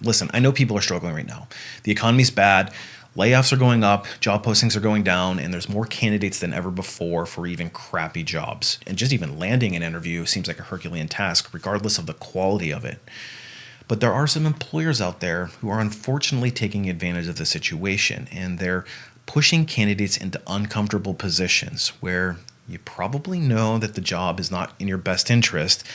Listen, I know people are struggling right now. The economy's bad. Layoffs are going up, job postings are going down, and there's more candidates than ever before for even crappy jobs. And just even landing an interview seems like a Herculean task, regardless of the quality of it. But there are some employers out there who are unfortunately taking advantage of the situation, and they're pushing candidates into uncomfortable positions where you probably know that the job is not in your best interest,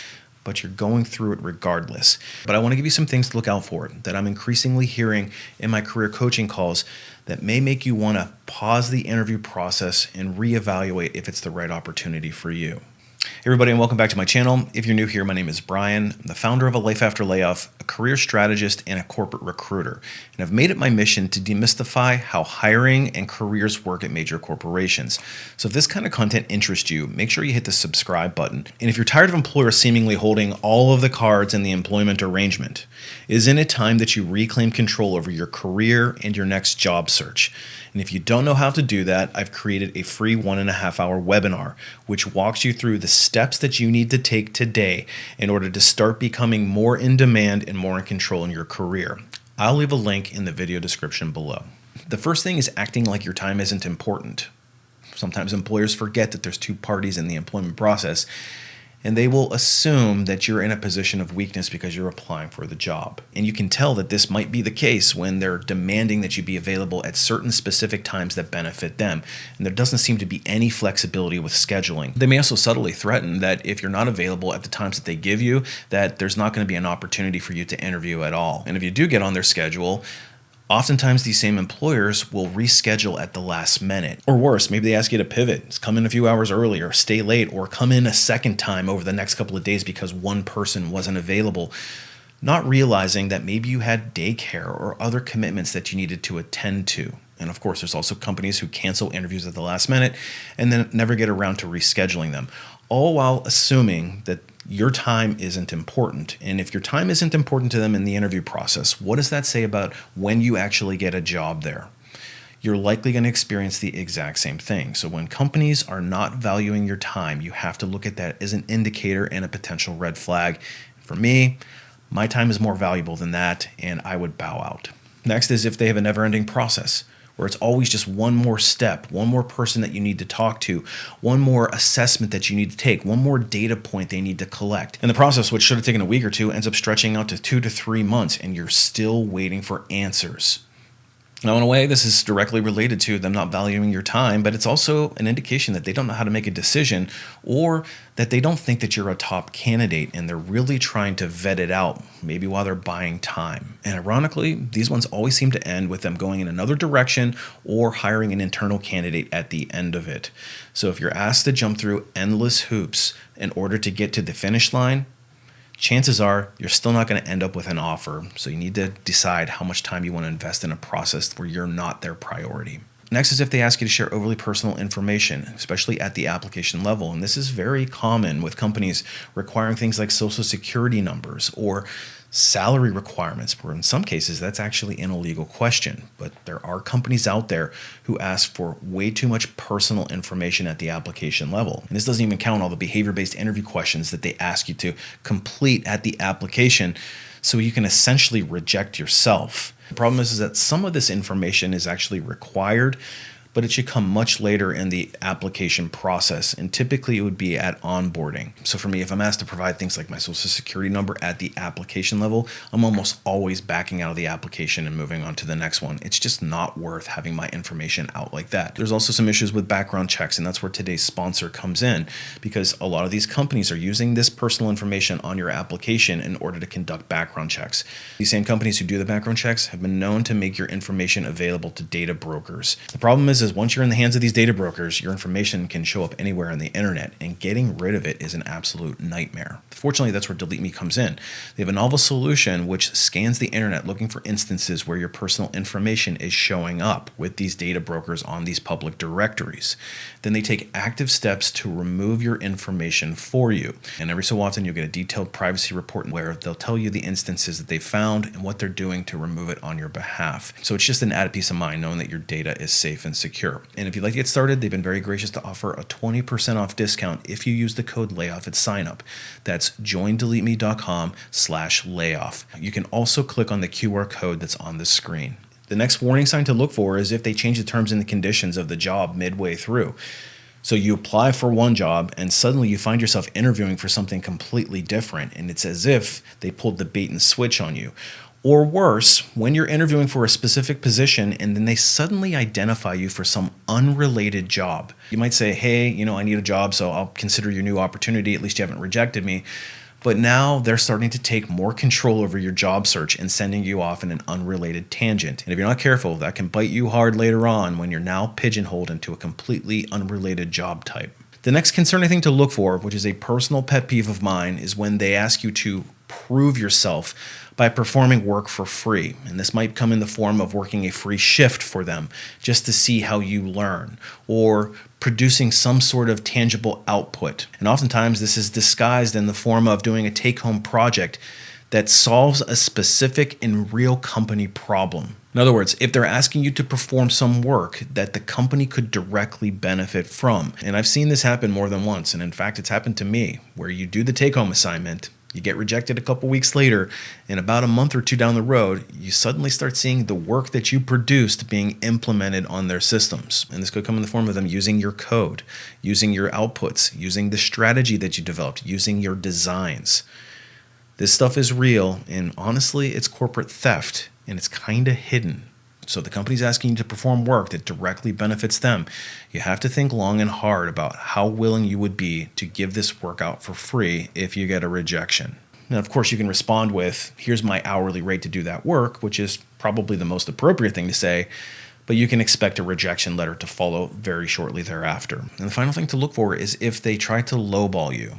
but you're going through it regardless. But I want to give you some things to look out for that I'm increasingly hearing in my career coaching calls that may make you want to pause the interview process and reevaluate if it's the right opportunity for you. Hey everybody, and welcome back to my channel. If you're new here, my name is Brian. I'm the founder of A Life After Layoff, a career strategist, and a corporate recruiter. And I've made it my mission to demystify how hiring and careers work at major corporations. So if this kind of content interests you, make sure you hit the subscribe button. And if you're tired of employers seemingly holding all of the cards in the employment arrangement, isn't it time that you reclaim control over your career and your next job search? And if you don't know how to do that, I've created a free 1.5-hour webinar, which walks you through the steps that you need to take today in order to start becoming more in demand and more in control in your career. I'll leave a link in the video description below. The first thing is acting like your time isn't important. Sometimes employers forget that there's two parties in the employment process, and they will assume that you're in a position of weakness because you're applying for the job. And you can tell that this might be the case when they're demanding that you be available at certain specific times that benefit them. And there doesn't seem to be any flexibility with scheduling. They may also subtly threaten that if you're not available at the times that they give you, that there's not going to be an opportunity for you to interview at all. And if you do get on their schedule, oftentimes these same employers will reschedule at the last minute. Or worse, maybe they ask you to pivot, come in a few hours earlier, stay late, or come in a second time over the next couple of days because one person wasn't available, not realizing that maybe you had daycare or other commitments that you needed to attend to. And of course, there's also companies who cancel interviews at the last minute and then never get around to rescheduling them, all while assuming that your time isn't important. And if your time isn't important to them in the interview process, what does that say about when you actually get a job there? You're likely going to experience the exact same thing. So when companies are not valuing your time, you have to look at that as an indicator and a potential red flag. For me, my time is more valuable than that, and I would bow out. Next is if they have a never-ending process, where it's always just one more step, one more person that you need to talk to, one more assessment that you need to take, one more data point they need to collect. And the process, which should have taken a week or two, ends up stretching out to 2 to 3 months, and you're still waiting for answers. Now, in a way, this is directly related to them not valuing your time, but it's also an indication that they don't know how to make a decision, or that they don't think that you're a top candidate and they're really trying to vet it out, maybe while they're buying time. And ironically, these ones always seem to end with them going in another direction or hiring an internal candidate at the end of it. So if you're asked to jump through endless hoops in order to get to the finish line, chances are you're still not going to end up with an offer. So you need to decide how much time you want to invest in a process where you're not their priority. Next is if they ask you to share overly personal information, especially at the application level. And this is very common with companies requiring things like social security numbers or salary requirements, where in some cases that's actually an illegal question. But there are companies out there who ask for way too much personal information at the application level. And this doesn't even count all the behavior-based interview questions that they ask you to complete at the application, so you can essentially reject yourself. The problem is that some of this information is actually required, but it should come much later in the application process, and typically it would be at onboarding. So for me, if I'm asked to provide things like my social security number at the application level, I'm almost always backing out of the application and moving on to the next one. It's just not worth having my information out like that. There's also some issues with background checks, and that's where today's sponsor comes in, because a lot of these companies are using this personal information on your application in order to conduct background checks. These same companies who do the background checks have been known to make your information available to data brokers. The problem is once you're in the hands of these data brokers, your information can show up anywhere on the internet, and getting rid of it is an absolute nightmare. Fortunately, that's where Delete Me comes in. They have a novel solution which scans the internet looking for instances where your personal information is showing up with these data brokers on these public directories. Then they take active steps to remove your information for you. And every so often you'll get a detailed privacy report where they'll tell you the instances that they found and what they're doing to remove it on your behalf. So it's just an added peace of mind knowing that your data is safe and secure. secure. And if you'd like to get started, they've been very gracious to offer a 20% off discount if you use the code layoff at sign up. That's joindeleteme.com/layoff. You can also click on the QR code that's on the screen. The next warning sign to look for is if they change the terms and the conditions of the job midway through. So you apply for one job and suddenly you find yourself interviewing for something completely different, and it's as if they pulled the bait and switch on you. Or worse, when you're interviewing for a specific position and then they suddenly identify you for some unrelated job. You might say, hey, I need a job, so I'll consider your new opportunity. At least you haven't rejected me. But now they're starting to take more control over your job search and sending you off in an unrelated tangent. And if you're not careful, that can bite you hard later on when you're now pigeonholed into a completely unrelated job type. The next concerning thing to look for, which is a personal pet peeve of mine, is when they ask you to prove yourself by performing work for free. And this might come in the form of working a free shift for them just to see how you learn, or producing some sort of tangible output. And oftentimes this is disguised in the form of doing a take-home project that solves a specific and real company problem. In other words, if they're asking you to perform some work that the company could directly benefit from. And I've seen this happen more than once. And in fact, it's happened to me, where you do the take-home assignment, you get rejected a couple weeks later, and about a month or two down the road, you suddenly start seeing the work that you produced being implemented on their systems. And this could come in the form of them using your code, using your outputs, using the strategy that you developed, using your designs. This stuff is real, and honestly, it's corporate theft, and it's kind of hidden. So the company's asking you to perform work that directly benefits them. You have to think long and hard about how willing you would be to give this work out for free if you get a rejection. Now, of course, you can respond with, here's my hourly rate to do that work, which is probably the most appropriate thing to say, but you can expect a rejection letter to follow very shortly thereafter. And the final thing to look for is if they try to lowball you.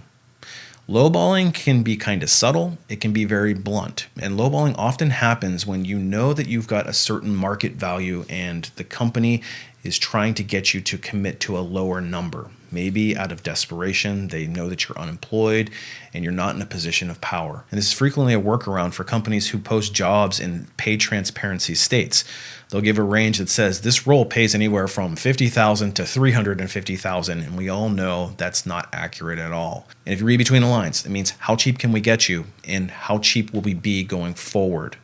Lowballing can be kind of subtle, it can be very blunt, and lowballing often happens when you know that you've got a certain market value and the company is trying to get you to commit to a lower number. Maybe out of desperation, they know that you're unemployed and you're not in a position of power. And this is frequently a workaround for companies who post jobs in pay transparency states. They'll give a range that says this role pays anywhere from $50,000 to $350,000, and we all know that's not accurate at all. And if you read between the lines, it means how cheap can we get you and how cheap will we be going forward.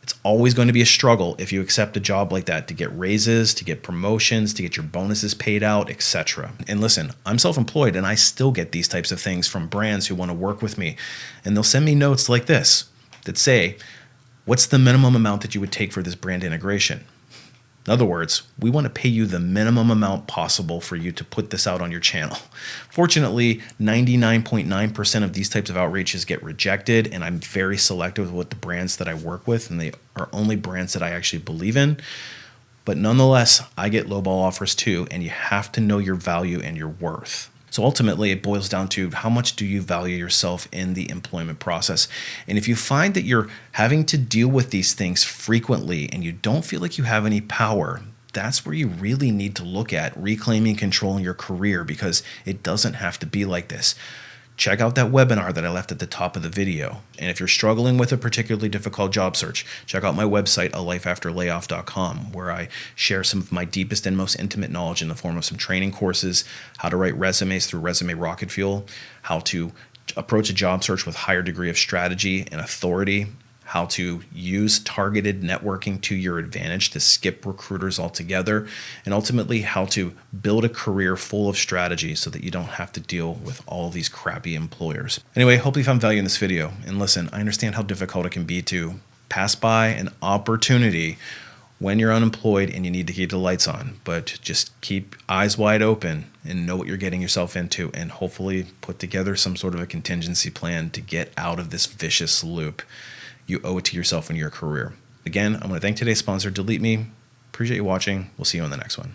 It's always going to be a struggle if you accept a job like that to get raises, to get promotions, to get your bonuses paid out, etc. And listen, I'm self-employed and I still get these types of things from brands who want to work with me. And they'll send me notes like this that say, what's the minimum amount that you would take for this brand integration? In other words, we want to pay you the minimum amount possible for you to put this out on your channel. Fortunately, 99.9% of these types of outreaches get rejected, and I'm very selective with the brands that I work with, and they are only brands that I actually believe in. But nonetheless, I get lowball offers too, and you have to know your value and your worth. So ultimately, it boils down to how much do you value yourself in the employment process? And if you find that you're having to deal with these things frequently and you don't feel like you have any power, that's where you really need to look at reclaiming control in your career, because it doesn't have to be like this. Check out that webinar that I left at the top of the video. And if you're struggling with a particularly difficult job search, check out my website, alifeafterlayoff.com, where I share some of my deepest and most intimate knowledge in the form of some training courses, how to write resumes through Resume Rocket Fuel, how to approach a job search with higher degree of strategy and authority, how to use targeted networking to your advantage to skip recruiters altogether, and ultimately how to build a career full of strategy so that you don't have to deal with all these crappy employers. Anyway, hope you found value in this video. And listen, I understand how difficult it can be to pass by an opportunity when you're unemployed and you need to keep the lights on, but just keep eyes wide open and know what you're getting yourself into, and hopefully put together some sort of a contingency plan to get out of this vicious loop. You owe it to yourself and your career. Again, I'm going to thank today's sponsor, Delete Me. Appreciate you watching. We'll see you on the next one.